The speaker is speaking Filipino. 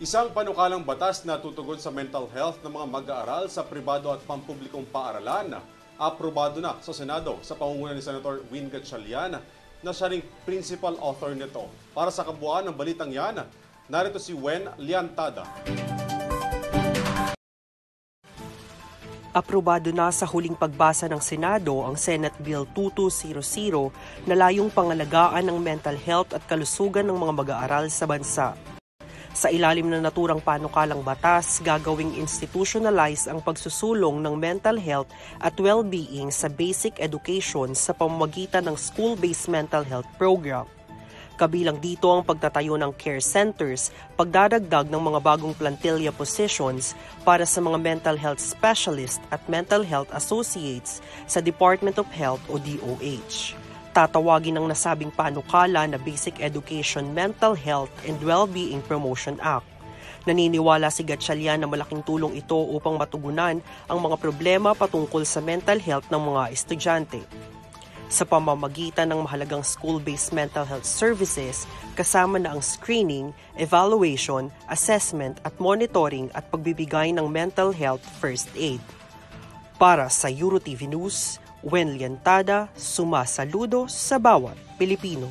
Isang panukalang batas na tutugon sa mental health ng mga mag-aaral sa pribado at pampublikong paaralan. Aprobado na sa Senado sa pangunguna ni Senator Win Gatchalian na siya ring principal author nito. Para sa kabuuan ng balitang yan, narito si Wen Liantada. Aprobado na sa huling pagbasa ng Senado ang Senate Bill 2200 na layong pangalagaan ng mental health at kalusugan ng mga mag-aaral sa bansa. Sa ilalim ng naturang panukalang batas, gagawing institutionalize ang pagsusulong ng mental health at well-being sa basic education sa pamamagitan ng school-based mental health program. Kabilang dito ang pagtatayo ng care centers, pagdadagdag ng mga bagong plantilla positions para sa mga mental health specialist at mental health associates sa Department of Health o DOH. Tatawagin ang nasabing panukala na Basic Education Mental Health and Well-Being Promotion Act. Naniniwala si Gatchalian na malaking tulong ito upang matugunan ang mga problema patungkol sa mental health ng mga estudyante. Sa pamamagitan ng mahalagang school-based mental health services, kasama na ang screening, evaluation, assessment at monitoring at pagbibigay ng mental health first aid. Para sa EuroTV News, Wen Liantada, sumasaludo sa bawat Pilipino.